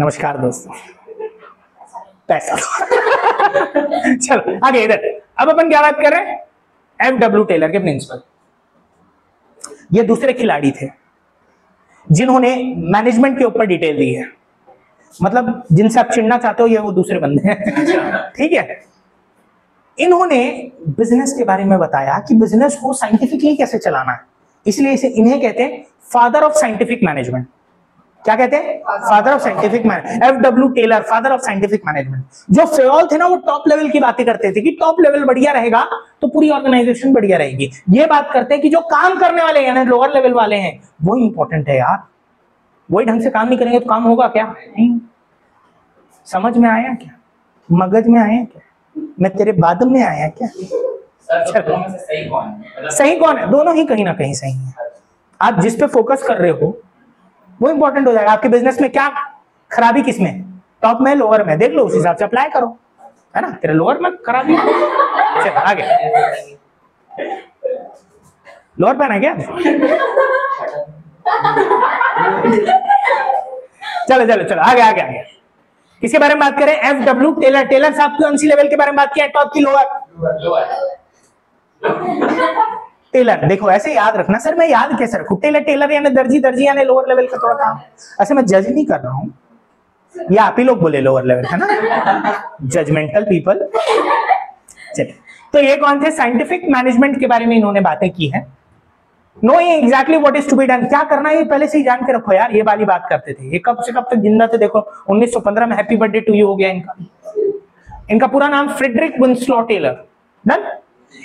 नमस्कार दोस्तों, पैसा चलो आगे इधर। अब अपन क्या बात कर रहे हैं? एफ.डब्ल्यू. टेलर के प्रिंसिपल। ये दूसरे खिलाड़ी थे जिन्होंने मैनेजमेंट के ऊपर डिटेल दी है, मतलब जिनसे आप चिढ़ना चाहते हो ये वो दूसरे बंदे हैं ठीक है। इन्होंने बिजनेस के बारे में बताया कि बिजनेस को साइंटिफिकली कैसे चलाना है, इसलिए इसे इन्हें कहते हैं फादर ऑफ साइंटिफिक मैनेजमेंट। क्या कहते हैं? Father of scientific management. F W. Taylor father of scientific management. जो फेयोल थे ना वो टॉप लेवल की बातें करते थे कि टॉप लेवल बढ़िया रहेगा तो पूरी ऑर्गेनाइजेशन बढ़िया रहेगी। ये बात करते हैं कि जो काम करने वाले हैं यानी लोअर लेवल वाले हैं वो इंपॉर्टेंट है यार, वही ढंग से काम नहीं करेंगे तो काम होगा क्या? नहीं। समझ में आया क्या? मगज में आया क्या? मैं तेरे बाद में आया क्या? सही कौन है? दोनों ही कहीं ना कहीं सही है। आप जिस पे फोकस कर रहे हो वो इंपॉर्टेंट हो जाएगा। आपके बिजनेस में क्या खराबी किसमें? टॉप में, लोअर में? देख लो, उस हिसाब से अप्लाई करो, है ना। तेरे लोअर में खराबी। चल आगे। लोअर पहना क्या? चलो चलो चलो आगे आगे आगे। किसके बारे में बात करें? एफ.डब्ल्यू. टेलर। टेलर साहब कौन सी लेवल के बारे में बात किया? टॉप की लोअर? टेलर। देखो ऐसे याद रखना। सर मैं याद कैसे रखूं? टेलर टेलर यानी दर्जी, दर्जी यानी लोअर लेवल का थोड़ा काम। ऐसे मैं जज नहीं कर रहा हूं, ये आप ही लोग बोले लोअर लेवल, है ना, जजमेंटल पीपल। चलिए, तो ये कौन थे? साइंटिफिक मैनेजमेंट के बारे में इन्होंने बातें की है। Knowing exactly what is to be done, क्या करना है ये पहले से ही जान के रखो यार। ये वाली बात करते थे, ये कब से कब तक जिंदा थे देखो। 1915 में हैप्पी बर्थडे टू यू हो गया इनका। इनका पूरा नाम फ्रेडरिक विंस्लो टेलर। डन।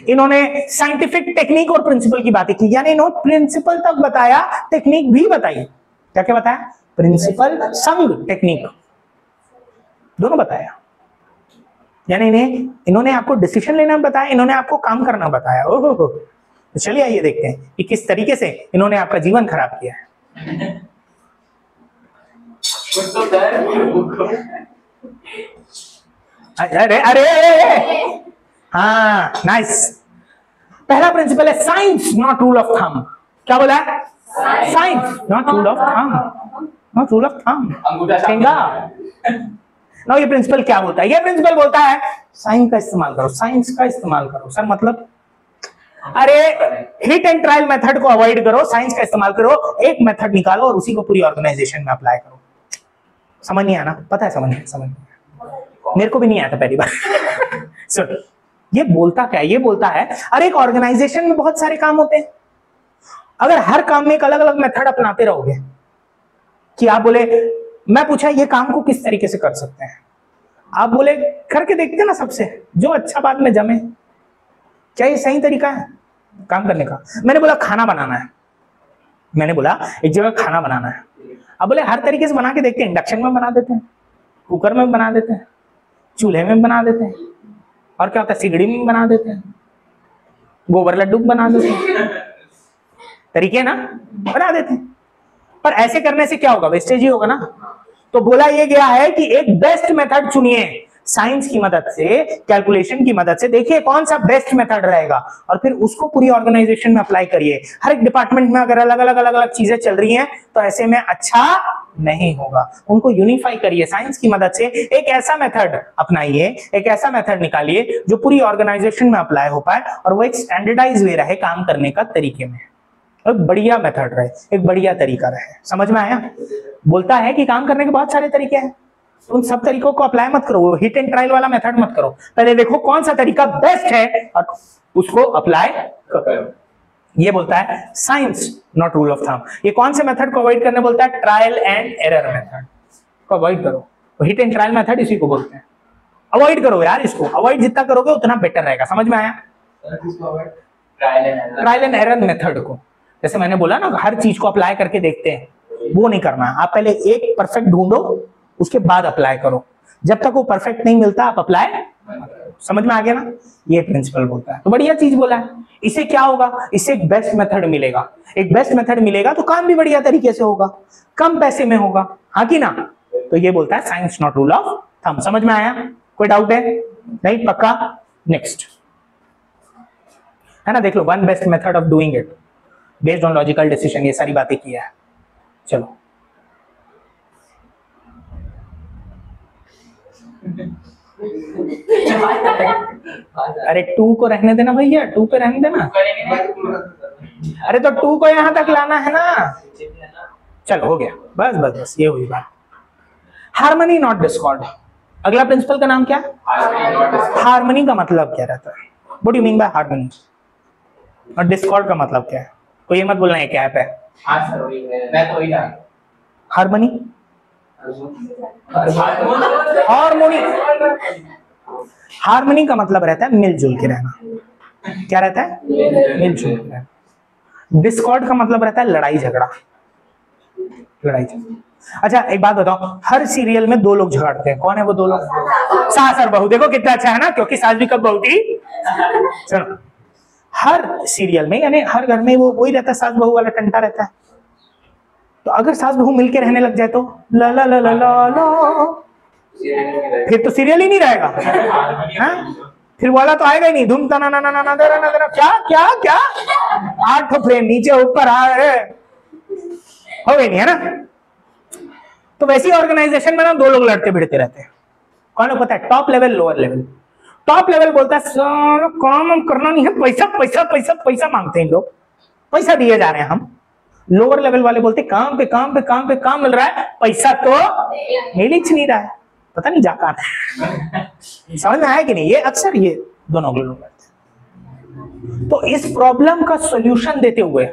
इन्होंने साइंटिफिक टेक्निक और प्रिंसिपल की बातें की, यानी इन्होंने प्रिंसिपल तक बताया, टेक्निक भी बताई। क्या क्या बताया? प्रिंसिपल संग टेक्निक दोनों बताया। यानी इन्होंने आपको डिसीजन लेना बताया, इन्होंने आपको काम करना बताया। ओहो, तो चलिए आइए देखते हैं कि किस तरीके से इन्होंने आपका जीवन खराब किया है। अरे अरे हाँ, नाइस। पहला प्रिंसिपल है science not rule of thumb. क्या बोला है? Science not rule of thumb, not rule of thumb. ना ये प्रिंसिपल क्या बोलता है? ये प्रिंसिपल बोलता है साइंस का इस्तेमाल करो, साइंस का इस्तेमाल करो। सर मतलब? अरे हिट एंड ट्रायल मेथड को अवॉइड करो, साइंस का इस्तेमाल करो, एक मेथड निकालो और उसी को पूरी ऑर्गेनाइजेशन में अप्लाई करो। समझ नहीं आना? पता है समझ नहीं, मेरे को भी नहीं आया था पहली बार सुन, ये बोलता क्या है? ये बोलता है अरे एक ऑर्गेनाइजेशन में बहुत सारे काम होते हैं, अगर हर काम में एक अलग अलग मेथड अपनाते रहोगे कि आप बोले, मैं पूछा ये काम को किस तरीके से कर सकते हैं, आप बोले करके देखते ना सबसे, जो अच्छा बाद में जमे। क्या ये सही तरीका है काम करने का? मैंने बोला खाना बनाना है, मैंने बोला एक जगह खाना बनाना है, अब बोले हर तरीके से बना के देखते हैं, इंडक्शन में बना देते हैं, कुकर में बना देते हैं, चूल्हे में बना देते हैं, और क्या होता है सिगड़ी में बना देते हैं, गोबर लड्डू बना देते हैं, तरीके ना बना देते हैं। पर ऐसे करने से क्या होगा? वेस्टेज ही होगा ना। तो बोला ये गया है कि एक बेस्ट मेथड चुनिए, साइंस की मदद से, कैलकुलेशन की मदद से देखिए कौन सा बेस्ट मेथड रहेगा और फिर उसको पूरी ऑर्गेनाइजेशन में अप्लाई करिए। हर एक डिपार्टमेंट में अगर अलग अलग चीजें चल रही हैं तो ऐसे में अच्छा नहीं होगा, उनको यूनिफाई करिए साइंस की मदद से। एक ऐसा मेथड अपनाइए, एक ऐसा मेथड निकालिए जो पूरी ऑर्गेनाइजेशन में अप्लाई हो पाए और वो एक स्टैंडर्डाइज वे रहे काम करने का तरीके में, एक बढ़िया मेथड रहे, एक बढ़िया तरीका रहे। समझ में आया? बोलता है कि काम करने के बहुत सारे तरीके हैं, उन सब तरीकों को अप्लाई मत करो, हिट एंड ट्रायल वाला मेथड मत करो, पहले देखो कौन सा तरीका बेस्ट है और उसको अप्लाई करो। ये बोलता है science not rule of thumb. ये कौन से मेथड को अवॉइड करने बोलता है? ट्रायल एंड एरर मेथड को अवॉइड करो। हिट एंड ट्रायल मेथड इसी को बोलते हैं, अवॉइड करो यार, इसको अवॉइड जितना करोगे उतना बेटर रहेगा। समझ में आया? ट्रायल एंड एरर मेथड को, जैसे मैंने बोला ना हर चीज को अप्लाई करके देखते हैं, वो नहीं करना है। आप पहले एक परफेक्ट ढूंढो, उसके बाद अप्लाई करो, जब तक वो परफेक्ट नहीं मिलता आप अप्लाई। समझ में आ गया ना? ये प्रिंसिपल बोलता है, तो बढ़िया चीज बोला है। इससे क्या होगा? इससे एक बेस्ट मेथड मिलेगा, एक बेस्ट मेथड मिलेगा तो काम भी बढ़िया तरीके से होगा, कम पैसे में होगा, हाँ कि ना? तो ये बोलता है science not rule of thumb. समझ में आया? कोई डाउट है? नहीं? पक्का? नेक्स्ट है ना, देख लो, one best method of doing it based on logical decision, ये सारी बातें की है। चलो अरे टू को रहने देना भैया, टू पे रहने देना। अरे तो टू को यहां तक लाना है ना। चलो हो गया, बस बस बस ये हुई बात। Harmony not Discord. अगला प्रिंसिपल का नाम क्या? हार्मनी का मतलब क्या रहता है? What do you mean by harmony? और डिस्कॉर्ड का मतलब क्या है? कोई ये मत बोलना है क्या है। हार्मनी, हार्मोनी, हार्मनी का मतलब रहता है मिलजुल के रहना। क्या रहता है? मिलजुल के रहना। डिस्कॉर्ड का मतलब रहता है लड़ाई झगड़ा, लड़ाई झगड़ा। अच्छा एक बात बताओ, हर सीरियल में दो लोग झगड़ते हैं, कौन है वो दो लोग? सास और बहू। देखो कितना अच्छा है ना, क्योंकि सास भी कब बहू थी। सुनो, हर सीरियल में यानी हर घर में वो वही रहता है, सास बहू वाला टंटा रहता है। तो अगर सास बहू मिलके रहने लग जाए तो ला ला ला ला ला ला, फिर तो सीरियल ही नहीं रहेगा। फिर वाला तो आएगा ही नहीं। धूम तना ना ना ना ना ना, क्या क्या क्या 8 फ्रेम नीचे ऊपर आ रहे हो गई नहीं है ना। तो वैसी ऑर्गेनाइजेशन में ना दो लोग लड़ते भिड़ते रहते हैं। कौन पता है? Top level, lower level. Top level बोलता है सर काम करना नहीं है, पैसा पैसा पैसा पैसा मांगते हैं लोग, पैसा दिए जा रहे हैं हम। लोअर लेवल वाले बोलते काम पे काम पे काम पे काम मिल रहा है, पैसा तो मिल ही नहीं रहा है, पता नहीं जाकर समझ में आया कि नहीं? ये अक्सर ये दोनों लोग। तो इस प्रॉब्लम का सॉल्यूशन देते हुए,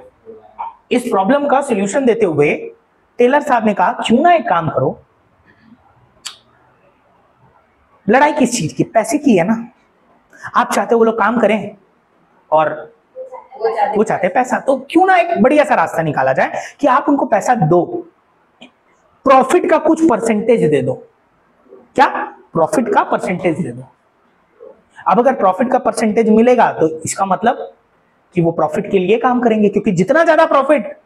इस प्रॉब्लम का सॉल्यूशन देते हुए टेलर साहब ने कहा क्यों ना एक काम करो, लड़ाई किस चीज की? पैसे की है ना। आप चाहते हो वो लोग काम करें और वो चाहते पैसा, तो क्यों ना एक बढ़िया सा रास्ता निकाला जाए कि आप उनको पैसा दो, प्रॉफिट का कुछ परसेंटेज दे दो। क्या? प्रॉफिट का परसेंटेज दे दो। अब अगर प्रॉफिट का परसेंटेज मिलेगा तो इसका मतलब कि वो प्रॉफिट के लिए काम करेंगे, क्योंकि जितना ज्यादा प्रॉफिट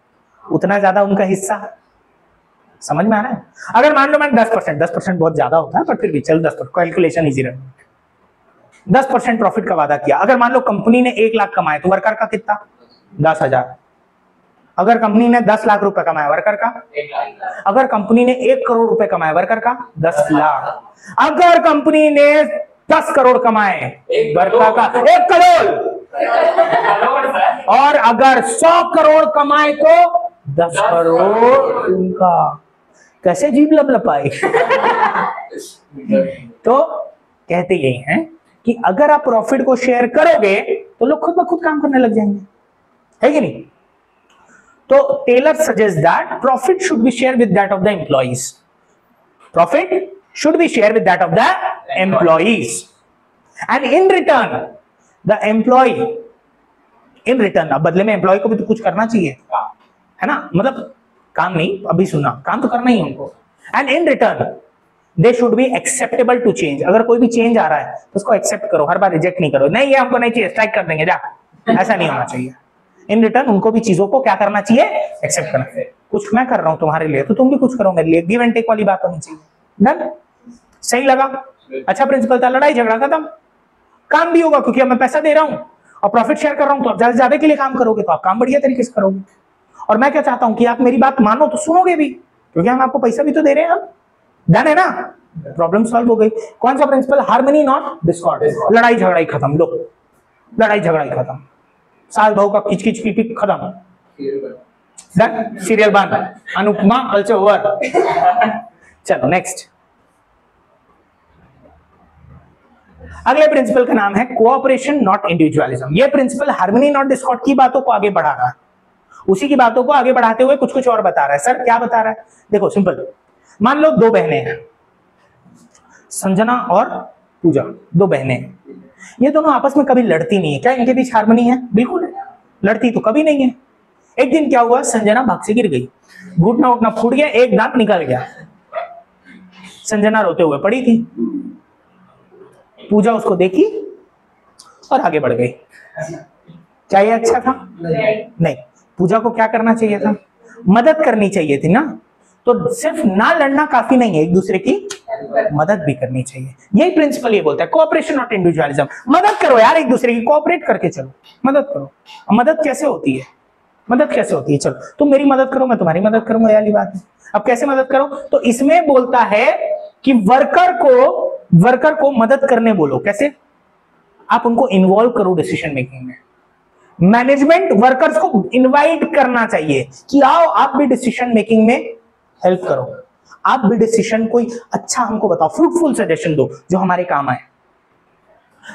उतना ज्यादा उनका हिस्सा। समझ में आ रहा है? अगर मान लो मैं 10% बहुत ज्यादा होता है पर फिर भी चल 10%, कैलकुलेशन इजी रहे, 10% प्रॉफिट का वादा किया। अगर मान लो कंपनी ने 1 लाख कमाए तो वर्कर का कितना? 10,000। अगर कंपनी ने 10 लाख रुपए कमाया वर्कर का 1 लाख। अगर कंपनी ने 1 करोड़ रुपए कमाए वर्कर का 10 लाख। अगर कंपनी ने 10 करोड़ कमाए वर्कर का 1 करोड़। और अगर 100 करोड़ कमाए तो 10 करोड़ उनका। कैसे जीभ लपलपाई। तो कहते यही हैं कि अगर आप प्रॉफिट को शेयर करोगे तो लोग खुद ब खुद काम करने लग जाएंगे, है कि नहीं? तो Taylor suggest that profit should be share with that of the employees. Profit should be share with that of the employees and in return the employ, in return, अब बदले में एम्प्लॉय को भी तो कुछ करना चाहिए, है ना? मतलब काम नहीं, अभी सुनना, काम तो करना ही है उनको। And in return they should be acceptable to change. अगर कोई भी चेंज आ रहा है तो उसको एक्सेप्ट करो, हर बार रिजेक्ट नहीं करो, नहीं ये हमको नहीं चाहिए, स्ट्राइक कर देंगे जा, ऐसा नहीं होना चाहिए। इन रिटर्न उनको भी चीजों को क्या करना चाहिए? एक्सेप्ट करना चाहिए। कुछ मैं कर रहा हूं तुम्हारे लिए तो तुम भी कुछ करो मेरे लिए, गिव एंड टेक वाली बात होनी चाहिए। डन? सही लगा? अच्छा प्रिंसिपल था, लड़ाई झगड़ा खत्म, काम भी होगा क्योंकि अब मैं पैसा दे रहा हूं और प्रॉफिट शेयर कर रहा हूं, तो आप ज्यादा ज्यादा के लिए काम करोगे तो आप काम बढ़िया तरीके से करोगे। और मैं क्या चाहता हूं कि आप मेरी बात मानो तो सुनोगे भी, क्योंकि हम आपको पैसा भी तो दे रहे हैं। हम डन है ना? प्रॉब्लम सॉल्व हो गई। कौन सा प्रिंसिपल? Harmony not Discord. लड़ाई झगड़ा ही खत्म, लो लड़ाई झगड़ा ही खत्म, सास बहू का किच किच पी पी खत्म। डन? सीरियल बंद, अनुपमा कल से ओवर। चलो नेक्स्ट। अगले प्रिंसिपल का नाम है कोऑपरेशन नॉट इंडिविजुअलिज्म। ये प्रिंसिपल हार्मनी नॉट डिस्कॉर्ड की बातों को आगे बढ़ा रहा है, उसी की बातों को आगे बढ़ाते हुए कुछ कुछ और बता रहा है। सर क्या बता रहा है? देखो सिंपल, मान लो 2 बहनें हैं, संजना और पूजा, 2 बहनें हैं। ये दोनों आपस में कभी लड़ती नहीं है। क्या इनके बीच हार्मनी है? बिल्कुल है। लड़ती तो कभी नहीं है। एक दिन क्या हुआ, संजना भाग से गिर गई, घुटना उठना फूट गया, एक दांत निकल गया। संजना रोते हुए पड़ी थी, पूजा उसको देखी और आगे बढ़ गई। क्या ये अच्छा था? नहीं। पूजा को क्या करना चाहिए था? मदद करनी चाहिए थी ना। तो सिर्फ ना लड़ना काफी नहीं है, एक दूसरे की मदद भी करनी चाहिए। यही प्रिंसिपल ये बोलता है, कोऑपरेशन नॉट इंडिविजुअलिज्म। मदद करो यार एक दूसरे की, कोऑपरेट करके चलो, मदद करो। मदद कैसे होती है? मदद कैसे होती है? चलो तुम मेरी मदद करो, मैं तुम्हारी मदद करूंगा, वाली बात है। अब कैसे मदद करो? तो इसमें बोलता है कि वर्कर को वर्कर को मदद करने बोलो। कैसे? आप उनको इन्वॉल्व करो डिसीजन मेकिंग में। मैनेजमेंट वर्कर्स को इनवाइट करना चाहिए कि आओ आप भी डिसीजन मेकिंग में हेल्प करो, आप भी डिसीजन कोई अच्छा हमको बताओ, फ्रूटफुल सजेशन दो जो हमारे काम आए।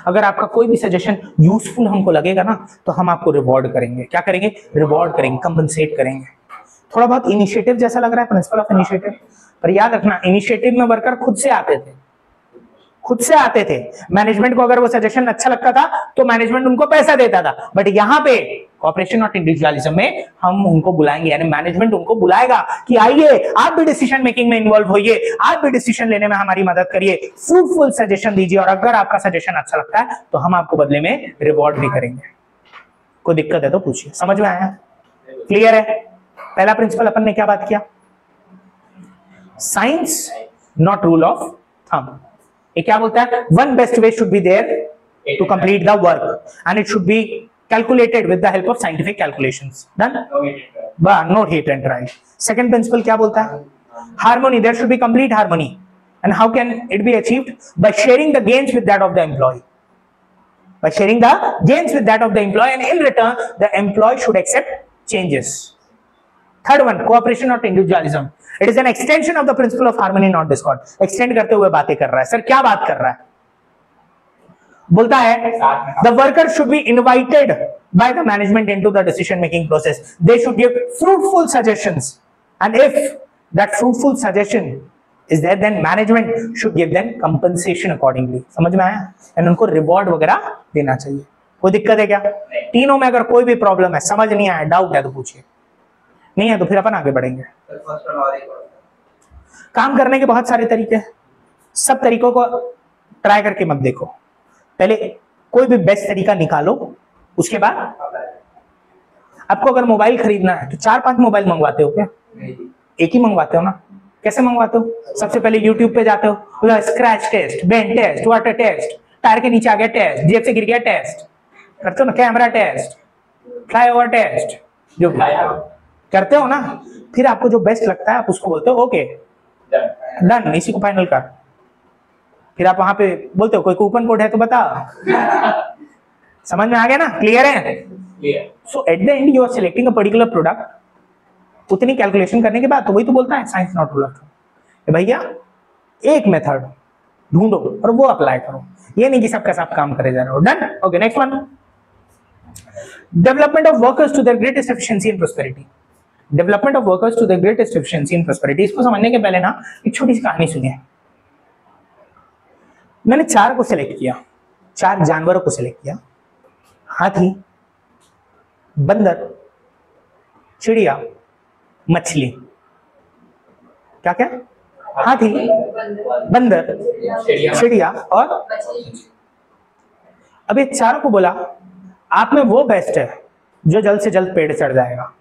अगर आपका कोई भी सजेशन यूजफुल हमको लगेगा ना तो हम आपको रिवॉर्ड करेंगे। क्या करेंगे? रिवॉर्ड करेंगे, कंपनसेट करेंगे। थोड़ा बहुत इनिशिएटिव जैसा लग रहा है, प्रिंसिपल ऑफ इनिशिएटिव, पर याद रखना इनिशिएटिव में वर्कर खुद से आते थे, खुद से आते थे। मैनेजमेंट को अगर वो सजेशन अच्छा लगता था तो मैनेजमेंट उनको पैसा देता था, बट यहाँ पे कॉर्पोरेशन और इंडिविजुअलिज्म में हम उनको बुलाएंगे, यानी मैनेजमेंट उनको बुलाएगा कि आइए आप भी डिसीजन मेकिंग में इन्वॉल्व होइए, आप भी डिसीजन लेने में हमारी मदद करिए, फ्रूटफुल सजेशन दीजिए, और अगर आपका सजेशन अच्छा लगता है तो हम आपको बदले में रिवॉर्ड भी करेंगे। कोई दिक्कत है तो पूछिए। समझ में आया? क्लियर है? पहला प्रिंसिपल अपन ने क्या बात किया? Science not rule of thumb. ये क्या बोलता है? One best way should be there to complete the work and it should be calculated with the help of scientific calculations. Done? No hit and try. Second principle क्या बोलता है? Harmony, there should be complete harmony and how can it be achieved? By sharing the gains with that of the employ, by sharing the gains with that of the employee, and in return the employee should accept changes. Third one, cooperation not individualism. It is an extension of the principle of harmony not discord. Extend करते हुए बातें कर रहा है। Sir क्या बात कर रहा है? बोलता है the worker should be invited by the management into the decision making process. They should give fruitful suggestions, and if that fruitful suggestion is there, then management should give them compensation accordingly. समझ में आया? And उनको reward वगैरह देना चाहिए। कोई दिक्कत है क्या? तीनों में अगर कोई भी प्रॉब्लम है, समझ नहीं आया, डाउट है तो पूछिए, नहीं है तो फिर अपन आगे बढ़ेंगे। काम करने के बहुत सारे तरीके हैं, सब तरीकों को ट्राई करके मत देखो, पहले कोई भी बेस्ट तरीका निकालो, उसके बाद आपको अगर मोबाइल खरीदना है तो 4-5 मोबाइल मंगवाते हो क्या? एक ही मंगवाते हो ना? कैसे मंगवाते हो? सबसे पहले YouTube पे जाते हो, scratch test, bend test, water test, tyre के नीचे आ गया टेस्ट, जेब से गिर गया टेस्ट, करते हो ना? कैमरा टेस्ट, फ्लाईओवर टेस्ट, जो करते हो ना, फिर आपको जो बेस्ट लगता है आप उसको बोलते हो ओके डन, इसी को फाइनल कर। फिर आप वहां पे बोलते हो कोई कूपन कोड है तो बता। समझ में आ गया ना? क्लियर है? So at the end you are selecting a particular product. उतनी कैलकुलेशन करने के बाद तो वही तो बोलता है science not rule of thumb. भैया एक मेथड ढूंढो और वो अप्लाई करो, ये नहीं कि सबका सब काम करे जा रहे हो। Done? Okay, next one, development of workers to their greatest efficiency and prosperity. Development of workers to their greatest efficiency and prosperity, इसको समझने के पहले ना एक छोटी सी कहानी सुनिए। मैंने 4 को सिलेक्ट किया, 4 जानवरों को सिलेक्ट किया, हाथी, बंदर, चिड़िया, मछली। क्या क्या? हाथी, बंदर, चिड़िया और अब ये चारों को बोला आप में वो बेस्ट है जो जल्द से जल्द पेड़ चढ़ जाएगा।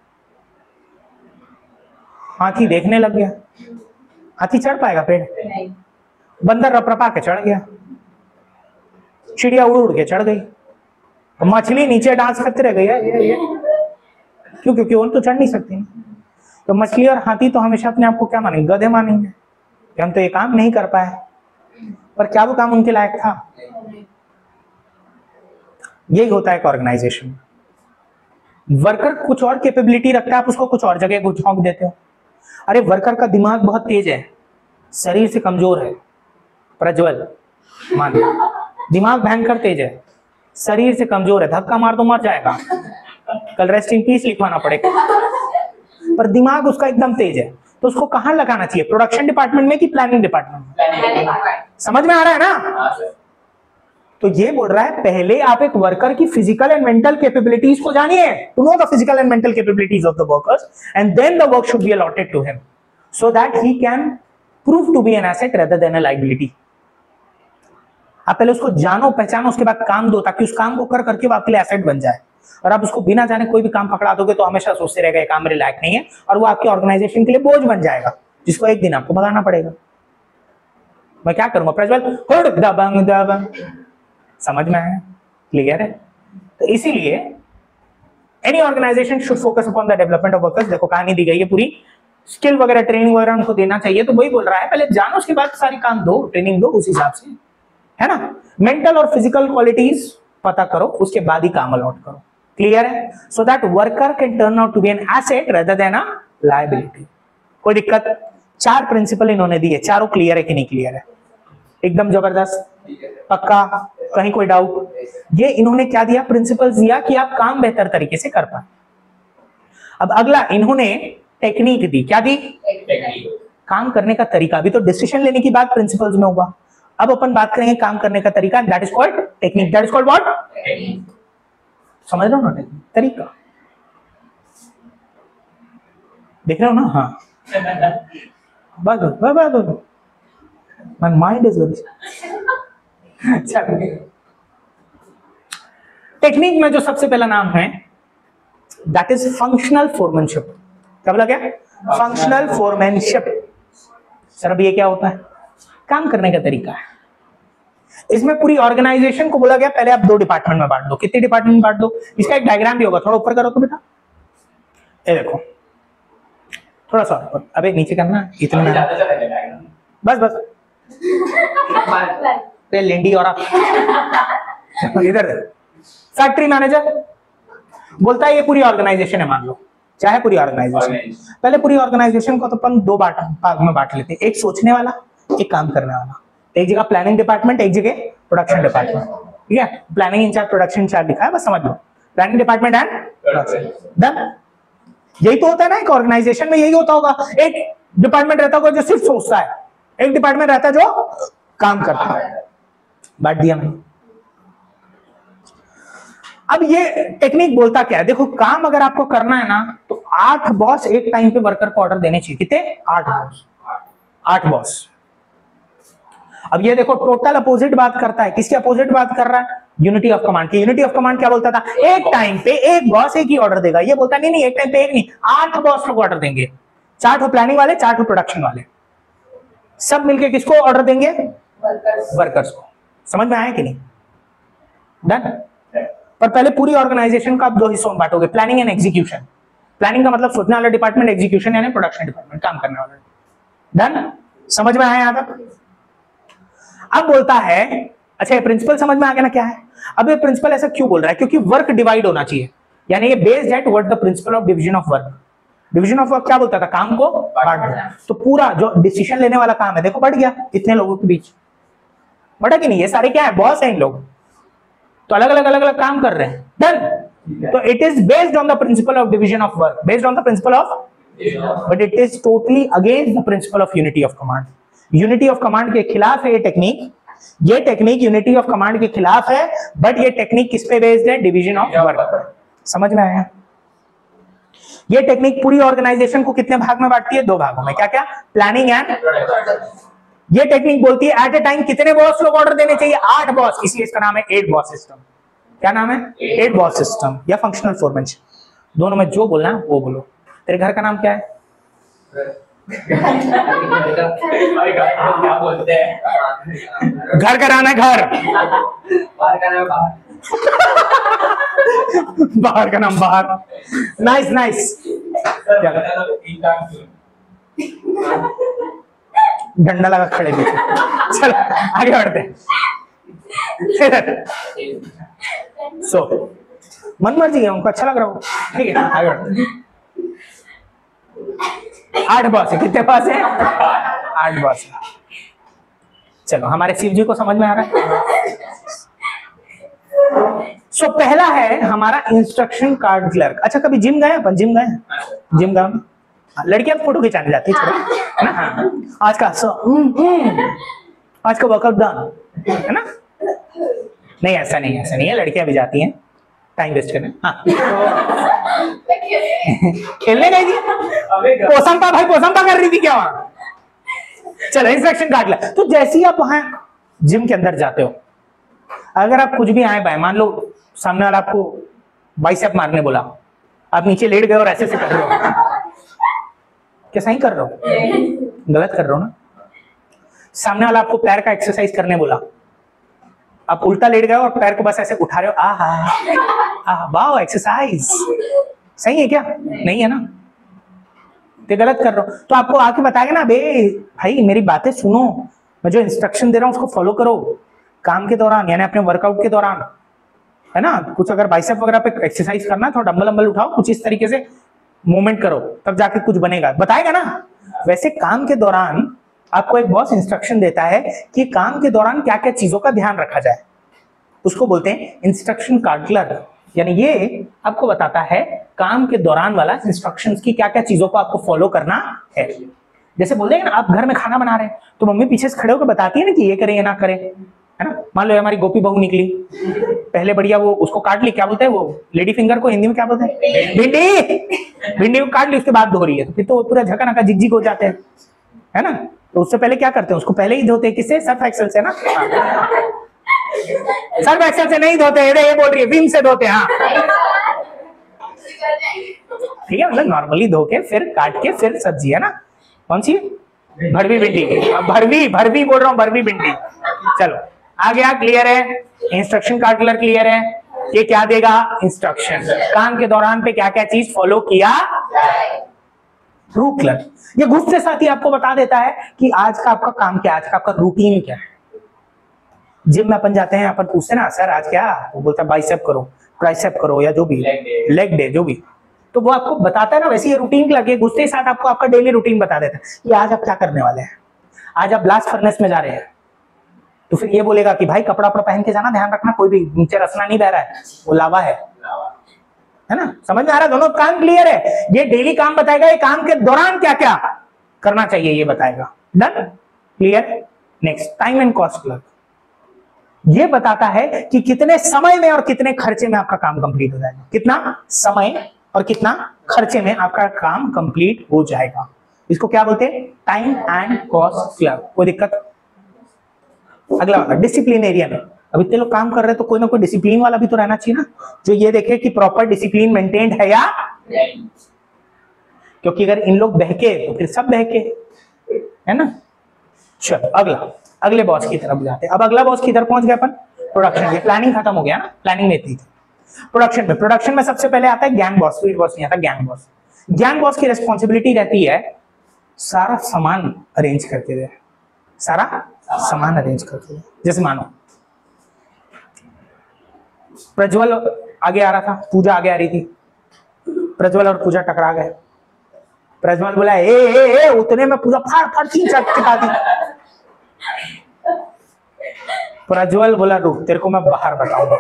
हाथी देखने लग गया, हाथी चढ़ पाएगा पेड़? बंदर रपरपा के चढ़ गया, चिड़िया उड़ उड़ के चढ़ गई, मछली नीचे डांस करते रह गई ये। क्यों? क्योंकि वो तो चढ़ नहीं सकती। तो मछली और हाथी तो हमेशा अपने आप को क्या मानेंगे? गधे मानेंगे कि हम तो ये काम नहीं कर पाए। पर क्या वो काम उनके लायक था? यही होता है एक ऑर्गेनाइजेशन। वर्कर कुछ और कैपेबिलिटी रखता है, आप उसको कुछ और जगह झोंक देते हो। अरे वर्कर का दिमाग बहुत तेज है, शरीर से कमजोर है, प्रज्वल मान, दिमाग भयंकर तेज है, शरीर से कमजोर है, धक्का मार तो मर जाएगा, कल रेस्ट इन पीस लिखवाना पड़ेगा। पर दिमाग उसका एकदम तेज है, तो उसको कहां लगाना चाहिए? प्रोडक्शन डिपार्टमेंट में कि प्लानिंग डिपार्टमेंट में? समझ में आ रहा है ना? तो ये बोल रहा है पहले आप एक वर्कर की फिजिकल एंड मेंटल कैपेबिलिटीज को जानिए, to know the physical and mental capabilities of the workers, and then the work should be allotted to him so that he can prove to be an asset rather than a liability. आप पहले उसको जानो, पहचानो, उसके बाद काम दो, ताकि उस काम को कर करके वो आपके लिए एसेट बन जाए। और आप उसको बिना जाने कोई भी काम पकड़ा दोगे तो हमेशा सोचते रहेगा ये काम मेरे लायक नहीं है, और वो आपके ऑर्गेनाइजेशन के लिए बोझ बन जाएगा, जिसको एक दिन आपको भगाना पड़ेगा। मैं क्या करूंगा प्रज्वल? दबंग दबंग। समझ में आया? क्लियर है? तो इसीलिए any organisation should focus upon the development of workers. देखो कहानी दी गई है पूरी, स्किल वगैरह ट्रेनिंग वगैरह उनको देना चाहिए। तो वही बोल रहा है पहले जानो, उसके बाद सारी काम दो, ट्रेनिंग दो, उस हिसाब से है ना। मेंटल और फिजिकल क्वालिटीज पता करो, उसके बाद ही काम अलॉट करो। क्लियर है? So that worker can turn out to be an asset rather than a liability. कोई दिक्कत? 4 प्रिंसिपल इन्होंने दिए, चारों क्लियर है कि नहीं क्लियर है? एकदम जबरदस्त, पक्का? कहीं कोई डाउट? ये इन्होंने क्या दिया? प्रिंसिपल्स दिया कि आप काम बेहतर तरीके से कर पाए। अब अगला इन्होंने टेक्निक दी। क्या दी? टेक्निक। काम करने का तरीका। अभी तो डिसीजन लेने की बात प्रिंसिपल्स में होगा, अब अपन बात करेंगे काम करने का तरीका। That is called technique. That is called what? समझ रहे हो ना? टेक्निक, तरीका। देख रहे हो ना? हाँ, बस माय माइंड इज वेरी। चलो, टेक्निक में जो सबसे पहला नाम है दैट इज फंक्शनल फोरमैनशिप। क्या बोला? क्या? Functional foremanship. सर अब ये क्या होता है? काम करने का तरीका है। इसमें पूरी ऑर्गेनाइजेशन को बोला गया पहले आप 2 डिपार्टमेंट में बांट दो। कितने डिपार्टमेंट में बांट दो? इसका एक डायग्राम भी होगा, थोड़ा ऊपर करो तो बेटा। ये देखो, थोड़ा सा ऊपर। अबे नीचे करना, इतना बस बस। लेंडी और आप इधर। फैक्ट्री मैनेजर बोलता है ये पूरी ऑर्गेनाइजेशन है, मान लो चाहे पूरी ऑर्गेनाइजेशन। पहले पूरी ऑर्गेनाइजेशन को तो अपन 2 भाग में बांट लेते हैं, एक सोचने वाला, एक काम करने वाला। एक जगह प्लानिंग डिपार्टमेंट, एक जगह प्रोडक्शन डिपार्टमेंट। ठीक है? प्लानिंग इंचार्ज, प्रोडक्शन इंचार्ज लिखा है, बस समझ लो। Planning department and production. Done. यही तो होता है ना एक ऑर्गेनाइजेशन में, यही होता होगा। एक डिपार्टमेंट रहता होगा जो सिर्फ सोचता है, एक डिपार्टमेंट रहता है जो काम करता है। बांट दिया मैंने। अब ये टेक्निक बोलता क्या है? देखो, काम अगर आपको करना है ना तो 8 बॉस एक टाइम पे वर्कर को ऑर्डर देने चाहिए। कितने? 8 बॉस। 8 बॉस। अब ये देखो, टोटल अपोजिट बात करता है। किसके अपोजिट बात कर रहा है? यूनिटी ऑफ कमांड की। यूनिटी ऑफ कमांड क्या बोलता था? एक टाइम पे एक बॉस एक ही ऑर्डर देगा। ये बोलता नहीं एक टाइम पे एक नहीं, 8 बॉस लोग ऑर्डर देंगे। 4 ठो प्लानिंग वाले, 4 ठो प्रोडक्शन वाले, सब मिलके किसको ऑर्डर देंगे? वर्कर्स को। समझ में आया कि नहीं? डन। पर पहले पूरी ऑर्गेनाइजेशन का आप 2 हिस्सों में बांटोगे, प्लानिंग एंड एग्जीक्यूशन। प्लानिंग का मतलब सोचने वाला डिपार्टमेंट, एग्जीक्यूशन यानी प्रोडक्शन डिपार्टमेंट, काम करने वाला। डन। समझ में आया यहां तक? अब बोलता है, अच्छा ये प्रिंसिपल समझ में आ गया ना क्या है? अब ये प्रिंसिपल ऐसा क्यों बोल रहा है? क्योंकि वर्क डिवाइड होना चाहिए, यानी ये based at what the principle of division of work. Division of work क्या बोलता था? काम को बांट दो। तो पूरा जो डिसीजन लेने वाला काम है देखो बढ़ गया, इतने लोगों के बीच बढ़ा कि नहीं? ये सारे क्या है? बॉस है इन लोग, तो अलग अलग काम कर रहे हैं। डन। तो it is based on the principle of division of work, based on the principle of, but it is totally against the principle of unity of command. Unity of command के खिलाफ है ये टेक्निक। ये technique unity of command के खिलाफ है, but ये technique किस पे बेस्ड है? Division of work. समझ में आया? ये टेक्निक पूरी ऑर्गेनाइजेशन को कितने भाग में बांटती है? 2 भागों में। क्या क्या? Planning and. ये टेक्निक बोलती है एट ए टाइम कितने बॉस लोग ऑर्डर देने चाहिए? 8 बॉस, इसलिए इसका नाम है 8 बॉस सिस्टम। क्या नाम है? 8 बॉस सिस्टम या फंक्शनल फोरमैनशिप। दोनों में जो बोलना है वो बोलो। तेरे घर का नाम क्या है? क्या बोलते हैं? घर का नाम है घर, बाहर का नाम बाहर। बाहर का नाम बाहर। Nice nice. डंडा लगा खड़े पीछे। चलो आगे बढ़ते हैं। सो मन मर्जी है, उनको अच्छा लग रहा हो, ठीक है आगे बढ़ते हैं। 8 बॉस है। कितने बॉस है? 8 बॉस है। चलो हमारे शिव जी को समझ में आ रहा है। सो पहला है हमारा इंस्ट्रक्शन कार्ड क्लर्क। अच्छा कभी जिम गए अपन? जिम गए? जिम गए? लड़कियां फोटो खिंचाने जाती है ना। हाँ आज का आज का वर्कआउट डन है ना? नहीं ऐसा नहीं, ऐसा नहीं है, लड़कियां भी जाती हैं टाइम वेस्ट करने। हाँ खेलने गई थी पोसंपा, भाई पोसंपा कर रही थी क्या वहां? चलो इंस्ट्रक्शन कार्ड ला। तो जैसे ही आप वहां जिम के अंदर जाते हो, अगर आप कुछ भी आए बाय, मान लो सामने वाला आपको बाइसेप मारने बोला, आप नीचे लेट गए और ऐसे से कर रहे हो, क्या सही कर रहे हो? गलत कर रहे हो ना। सामने वाला आपको पैर का एक्सरसाइज करने बोला, आप उल्टा लेट गए और पैर को बस ऐसे उठा रहे हो, आहा वाह एक्सरसाइज। सही है क्या? नहीं है ना, तो गलत कर रहे हो। तो आपको आके बताएगा ना, बे भाई मेरी बातें सुनो, मैं जो इंस्ट्रक्शन दे रहा हूं उसको फॉलो करो, काम के दौरान यानी अपने वर्कआउट के दौरान, है ना, कुछ अगर बाइसेप वगैरह पे एक्सरसाइज करना है तो डंबल डंबल उठाओ, कुछ इस तरीके से मूवमेंट करो, तब जाके कुछ बनेगा, बताएगा ना। वैसे काम के दौरान आपको एक बॉस इंस्ट्रक्शन देता है कि काम के दौरान क्या क्या चीजों का ध्यान रखा जाए, उसको बोलते हैं इंस्ट्रक्शन कार्डलर। यानी ये आपको बताता है काम के दौरान वाला इंस्ट्रक्शंस की क्या क्या चीजों को आपको फॉलो करना है। जैसे बोल देंगे ना, आप घर में खाना बना रहे हैं तो मम्मी पीछे से खड़े होकर बताती है ना कि ये करें या ना करें, है ना। मान लो हमारी गोपी बहू निकली, पहले बढ़िया वो उसको काट ली, क्या बोलते हैं वो लेडी फिंगर को हिंदी में क्या बोलते हैं, भिंडी, भिंडी को काट ली, उसके बाद धो रही है तो फिर तो पूरा झका नका झिक हो जाते हैं, है ना। तो उससे पहले क्या करते हैं, उसको पहले ही धोते हैं, किससे, सर्फ एक्सेल से ना। सर्फ एक्सेल से नहीं धोते, ये बोल रही है विम से धोते हैं। हाँ ठीक है, मतलब नॉर्मली धो के फिर काट के फिर सब्जी, है ना। कौन सी, भरवी भिंडी, भरवी बोल रहा हूँ, भरवी भिंडी। चलो आ गया, क्लियर है, इंस्ट्रक्शन कार्डलर क्लियर है। ये क्या देगा, इंस्ट्रक्शन, काम के दौरान पे क्या क्या चीज फॉलो किया। रूकलर, ये गुस्से साथ ही आपको बता देता है कि आज का आपका काम क्या है, आज का आपका रूटीन क्या है। जिम में अपन जाते हैं, अपन पूछते ना सर आज क्या, वो बोलता है बाइसेप करो, ट्राइसेप करो, या जो भी लेग डे जो भी, तो वो आपको बताता है ना। वैसे ये रूटीन लगे, गुस्से के साथ आपको आपका डेली रूटीन बता देता है कि आज आप क्या करने वाले हैं। आज आप ब्लास्ट फर्नेस में जा रहे हैं तो फिर ये बोलेगा कि भाई कपड़ा वपड़ा पहन के जाना, ध्यान रखना कोई भी नीचे रसना नहीं बह रहा है, वो लावा है ना। समझ में आ रहा है, दोनों काम क्लियर है। ये डेली काम बताएगा, ये काम के दौरान क्या क्या करना चाहिए ये बताएगा। Done, clear. Next, time and cost clerk, ये बताता है कि कितने समय में और कितने खर्चे में आपका काम कंप्लीट हो जाएगा, कितना समय और कितना खर्चे में आपका काम कंप्लीट हो जाएगा। इसको क्या बोलते हैं, टाइम एंड कॉस्ट क्लर्क। कोई दिक्कत। अगला वाला डिसिप्लिन एरिया में, अब इतने लोग काम कर रहे हैं तो कोई ना कोई डिसिप्लिन वाला भी तो रहना चाहिए ना, जो ये देखे कि प्रॉपर डिसिप्लिन मेंटेन्ड है या नहीं। क्योंकि अगर इन लोग बहके तो फिर सब बहके, है ना। चलो अगला, अगले बॉस की तरफ जाते हैं। अब अगला बॉस किधर पहुंच गए अपन, प्रोडक्शन। ये प्लानिंग खत्म हो गया ना, प्लानिंग में इतनी थी। प्रोडक्शन में सबसे पहले आता है गैंग बॉस, स्पीड बॉस नहीं आता, गैंग बॉस। गैंग बॉस की रिस्पॉन्सिबिलिटी रहती है सारा सामान अरेंज करके दे, सारा सामान अरेंज करके दे। जैसे मानो प्रज्वल आगे आ रहा था, पूजा आगे आ रही थी, प्रज्वल और पूजा टकरा गए। प्रज्वल बोला ए उतने में पूजा फाड़ फाड़ तीन चिपका दी। प्रज्वल बोला रुक, तेरे को मैं बाहर बताऊंगा।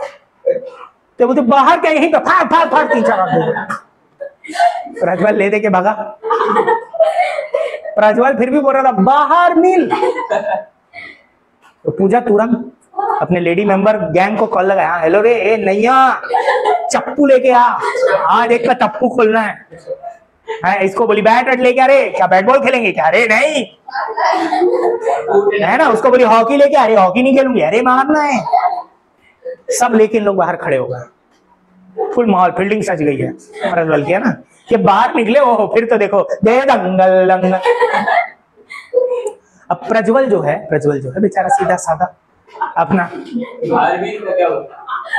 तो बोलते बाहर क्या, यहीं पे फाड़ फाड़ फाड़ तीन चिपका। प्रज्वल ले दे के भागा। प्रज्वल फिर भी बोल रहा था बाहर मिल। तो पूजा तुरंत अपने लेडी मेंबर गैंग को कॉल लगाया, हेलो रे ए नैया चप्पू लेके आ, आज एक का चप्पू खोलना है। इसको बोली बैट लेके आ रे, क्या बैट बॉल खेलेंगे क्या, अरे नहीं, है ना। उसको बोली हॉकी लेके आ रे, हॉकी नहीं खेलूंगी, अरे मारना है। सब लेके लोग बाहर खड़े हो गए, फुल माहौल, फील्डिंग सज गई है। प्रज्वल किया ना कि बाहर निकले, ओहो फिर तो देखो दे दंगल दंगल। अब प्रज्वल जो है बेचारा सीधा साधा अपना,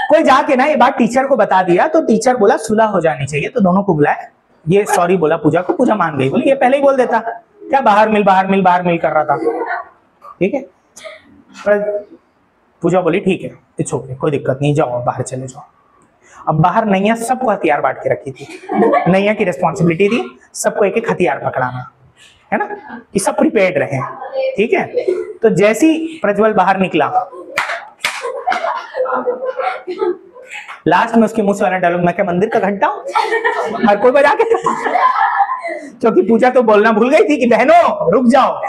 कोई जाके ना ये बात टीचर को बता दिया, तो टीचर बोला सुलह हो जानी चाहिए, तो दोनों को बुलाया। ये सॉरी बोला पूजा को, पूजा मान गई, बोली ये पहले ही बोल देता, क्या बाहर मिल कर रहा था, ठीक है। पूजा बोली ठीक है इट्स ओके, कोई दिक्कत नहीं, जाओ बाहर चले जाओ। अब बाहर नैया सबको हथियार बांट के रखी थी, नैया की रिस्पॉन्सिबिलिटी थी सबको एक एक हथियार पकड़ाना, है ना, कि सब प्रिपेयर्ड रहे, ठीक है। तो जैसी प्रज्वल बाहर निकला, लास्ट में उसके मुंह से वाला डायलॉग, मैं क्या मंदिर का घंटा हूं हर कोई बजा के। क्योंकि पूजा तो बोलना भूल गई थी कि बहनों रुक जाओ,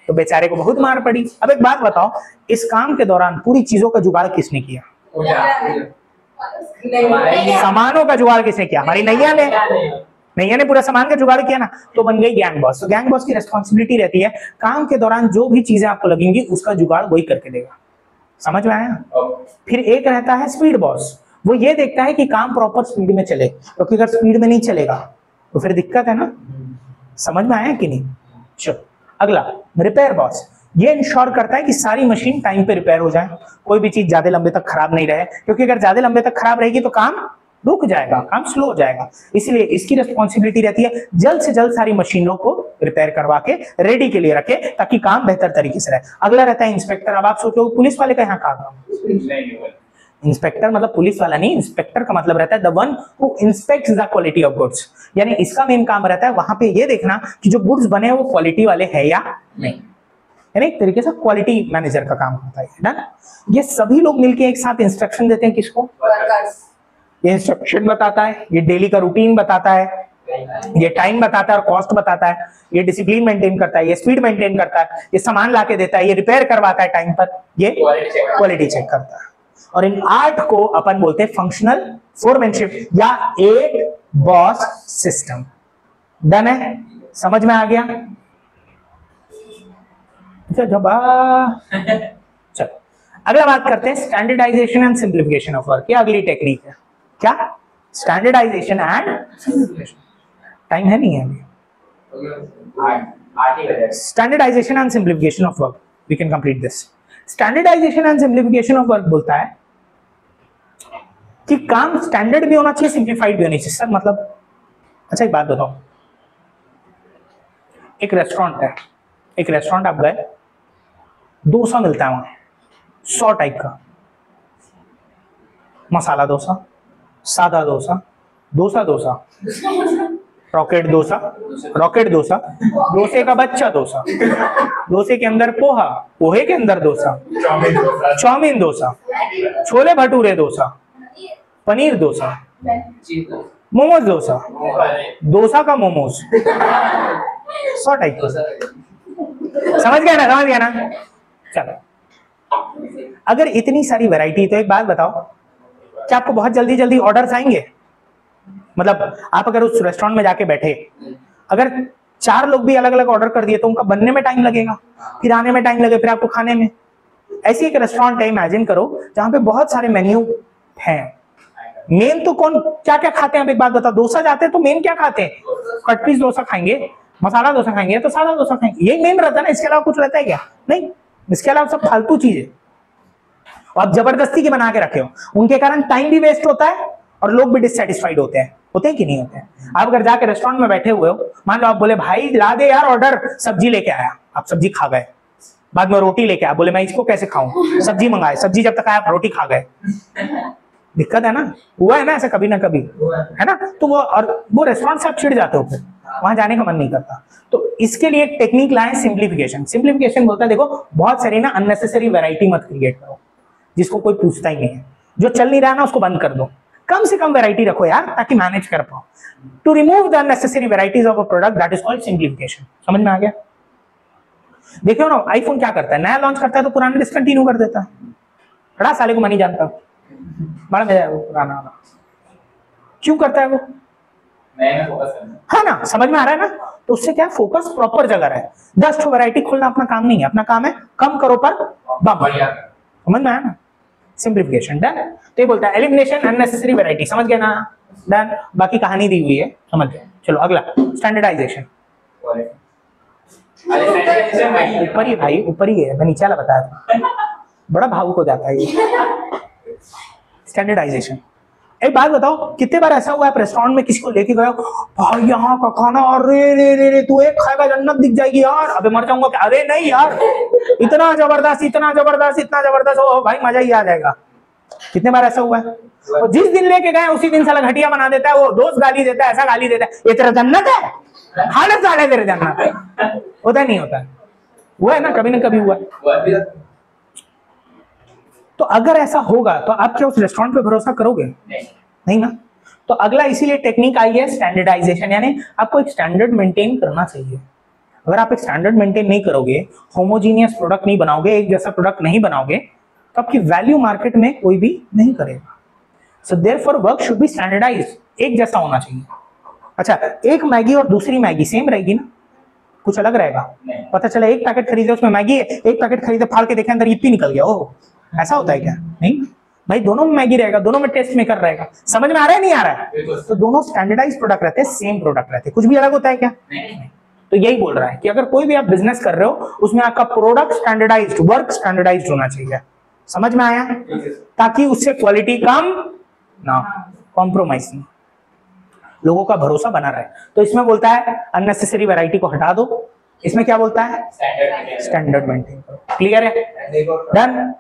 तो बेचारे को बहुत मार पड़ी। अब एक बात बताओ, इस काम के दौरान पूरी चीजों का जुगाड़ किसने किया, सामानों का जुगाड़ किसने किया, हमारी नैया ने पूरा सामान का जुगाड़ किया ना, तो बन गई गैंग बॉस। तो गैंग बॉस की रिस्पॉन्सिबिलिटी रहती है काम के दौरान जो भी चीजें आपको लगेंगी उसका जुगाड़ वही करके देगा। समझ में आया। फिर एक रहता है स्पीड बॉस, वो ये देखता है कि काम प्रॉपर स्पीड में चले, क्योंकि अगर स्पीड में नहीं चलेगा तो फिर दिक्कत है ना। समझ में आया कि नहीं। चलो अगला रिपेयर बॉस, ये इंश्योर करता है कि सारी मशीन टाइम पे रिपेयर हो जाए, कोई भी चीज ज्यादा लंबे तक खराब नहीं रहे, क्योंकि अगर ज्यादा लंबे तक खराब रहेगी तो काम रुक जाएगा, काम स्लो हो जाएगा। इसलिए इसकी रिस्पॉन्सिबिलिटी रहती है जल्द से जल्द सारी मशीनों को रिपेयर करवा के रेडी के लिए रखे ताकि काम बेहतर तरीके से रहे। अगला रहता है इंस्पेक्टर। अब आप सोचो पुलिस वाले का यहाँ काम, इंस्पेक्टर मतलब पुलिस वाला नहीं, इंस्पेक्टर का मतलब रहता है the one who inspects the quality of goods. यानी इसका मेन काम रहता है वहां पे ये देखना कि जो गुड्स बने हैं वो क्वालिटी वाले हैं या नहीं। यानी एक तरीके से क्वालिटी मैनेजर का काम होता है। डन। ये सभी लोग मिलके एक साथ इंस्ट्रक्शन देते हैं किसको? वर्कर्स। ये इंस्ट्रक्शन बताता है, ये डेली का रूटीन बताता है, ये टाइम बताता है और कॉस्ट बताता है, ये डिसिप्लिन मेंटेन करता है, ये स्पीड मेंटेन करता है, ये सामान लाके देता है, ये रिपेयर करवाता है टाइम पर, ये क्वालिटी चेक करता है। और इन 8 को अपन बोलते हैं फंक्शनल फोरमैनशिप या 8 बॉस सिस्टम। डन है? समझ में आ गया? चलो अगला बात करते हैं standardisation and simplification of work. ये अगली टेक्निक है। क्या? Standardisation and simplification. टाइम है नहीं है अभी? Standardisation and simplification of work, we can complete this. Standardisation and simplification of work बोलता है कि काम स्टैंडर्ड भी होना चाहिए, सिंप्लीफाइड भी होनी चाहिए। सर मतलब अच्छा एक बात बताओ, एक रेस्टोरेंट है, एक रेस्टोरेंट आप गए, डोसा मिलता है वहां 100 टाइप का, मसाला डोसा, सादा डोसा, डोसा डोसा, रॉकेट डोसा, रॉकेट डोसा, डोसे का बच्चा डोसा, डोसे के अंदर पोहा, पोहे के अंदर डोसा, चाउमीन डोसा, छोले भटूरे डोसा, पनीर डोसा, मोमोज डोसा, डोसा का मोमोज, 100 टाइप का। समझ गया ना? समझ गया ना? चलो अगर इतनी सारी वैरायटी, तो एक बात बताओ, क्या आपको बहुत जल्दी जल्दी ऑर्डर्स आएंगे? मतलब आप अगर उस रेस्टोरेंट में जाके बैठे, अगर 4 लोग भी अलग अलग ऑर्डर कर दिए तो उनका बनने में टाइम लगेगा, फिर आने में टाइम लगेगा, फिर आपको खाने में। ऐसी एक रेस्टोरेंट है, इमेजिन करो, जहां पे बहुत सारे मेन्यू हैं। मेन तो कौन क्या क्या खाते हैं? आप एक बात बताओ, डोसा जाते हैं तो मेन क्या खाते हैं? कट पीस डोसा खाएंगे, मसाला डोसा खाएंगे, तो सादा डोसा खाएंगे, यही मेन रहता है ना। इसके अलावा कुछ रहता है क्या? नहीं। इसके अलावा सब फालतू चीजें आप जबरदस्ती के बना के रखे हो, उनके कारण टाइम भी वेस्ट होता है और लोग भी डिससेटिस्फाइड होते हैं कि नहीं होते हैं? आप अगर जाके रेस्टोरेंट में बैठे हुए हो, मान लो आप बोले भाई ला दे यार ऑर्डर, सब्जी लेके आया, आप सब्जी खा गए, बाद में रोटी लेके आया, बोले मैं इसको कैसे खाऊं, सब्जी मंगाए, सब्जी जब तक आया आप रोटी खा गए। दिक्कत है ना? हुआ है ना ऐसा कभी ना कभी, है ना? तो वो रेस्टोरेंट से आप चिढ़ जाते हो, फिर वहां जाने का मन नहीं करता। तो इसके लिए एक टेक्निक लाए, सिंप्लीफिकेशन। सिंप्लीफिकेशन बोलता है देखो बहुत सारी ना अननेसेसरी वैरायटी मत क्रिएट करो जिसको कोई पूछता ही नहीं है, जो चल नहीं रहा ना उसको बंद कर दो, कम से कम वैरायटी रखो यार ताकि मैनेज कर पाओ। To remove the unnecessary varieties of a product, that is called simplification. समझ में आ गया? देखो ना आईफोन क्या करता है, नया लॉन्च करता है तो पुराना डिसकंटिन्यू कर देता है। बड़ा साले को मैं नहीं जानता, बड़ा मजा है वो पुराना वाला। क्यों करता है वो? हाँ ना, समझ में आ रहा है ना? तो उससे क्या फोकस प्रॉपर जगह रहे। 10 वैरायटी खोलना अपना काम नहीं है, अपना काम है कम करो पर बम। समझ में आया ना? सिंप्लीफिकेशन। डन। तो ये बोलता है एलिमिनेशन अननेसेसरी वैरायटी। समझ गया ना? डन। बाकी कहानी दी हुई है, समझ गए। चलो अगला स्टैंडर्डाइजेशन। ऊपर ही भाई, ऊपर ही है, मैं नीचे वाला बताया था, बड़ा भावुक हो जाता है ये। स्टैंडर्डाइजेशन। एक बात बताओ, कितने बार ऐसा हुआ है रेस्टोरेंट में किसी को लेके गया, भाई यहाँ का खाना, अरे रे रे रे तू एक खाएगा जन्नत दिख जाएगी यार, अबे मर जाऊंगा। अरे नहीं यार, इतना जबरदस्त, इतना जबरदस्त, इतना जबरदस्त, हो भाई मजा ही आ जाएगा। कितने बार ऐसा हुआ है? और जिस दिन लेके गए उसी दिन साला घटिया बना देता है, वो दोस्त गाली देता है, ऐसा गाली देता है, ये तेरा जन्नत है, हालत साले तेरे जन्नत है। होता नहीं होता? हुआ है ना, कभी ना कभी हुआ है। तो अगर ऐसा होगा तो आप क्या उस रेस्टोरेंट पे भरोसा करोगे? नहीं ना। तो अगला इसीलिए टेक्निक आई है स्टैंडर्डाइजेशन, यानी आपको एक स्टैंडर्ड मेंटेन करना चाहिए। अगर आप एक स्टैंडर्ड मेंटेन नहीं करोगे, होमोजीनियस प्रोडक्ट नहीं बनाओगे, एक जैसा प्रोडक्ट नहीं बनाओगे, तो आपकी वैल्यू मार्केट में कोई भी नहीं करेगा। So therefore work should be standardised, एक जैसा होना चाहिए। अच्छा, एक मैगी और दूसरी मैगी सेम रहेगी ना? कुछ अलग रहेगा? पता चला एक पैकेट खरीदे उसमें मैगी है, एक पैकेट खरीदे फाड़ के देखे अंदर यिप्पी निकल गया, ओह ऐसा होता है क्या? नहीं भाई, दोनों में मैगी रहेगा, दोनों में टेस्ट मेकर रहेगा। समझ में आ रहा है नहीं आ रहा है? तो दोनों स्टैंडर्डाइज प्रोडक्ट रहते हैं, सेम प्रोडक्ट रहते हैं, कुछ भी अलग होता है क्या? नहीं। तो यही बोल रहा है कि अगर कोई भी आप बिजनेस कर रहे हो उसमें आपका प्रोडक्ट स्टैंडर्डाइज्ड, वर्क स्टैंडर्डाइज्ड होना चाहिए। समझ में आया? ताकि उससे क्वालिटी कम ना, कॉम्प्रोमाइज नहीं, लोगों का भरोसा बना रहे। तो इसमें बोलता है अननेसेसरी वैरायटी को हटा दो, इसमें क्या बोलता है स्टैंडर्ड मेंटेन करो। क्लियर है? डन।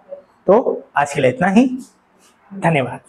तो आज के लिए इतना ही, धन्यवाद।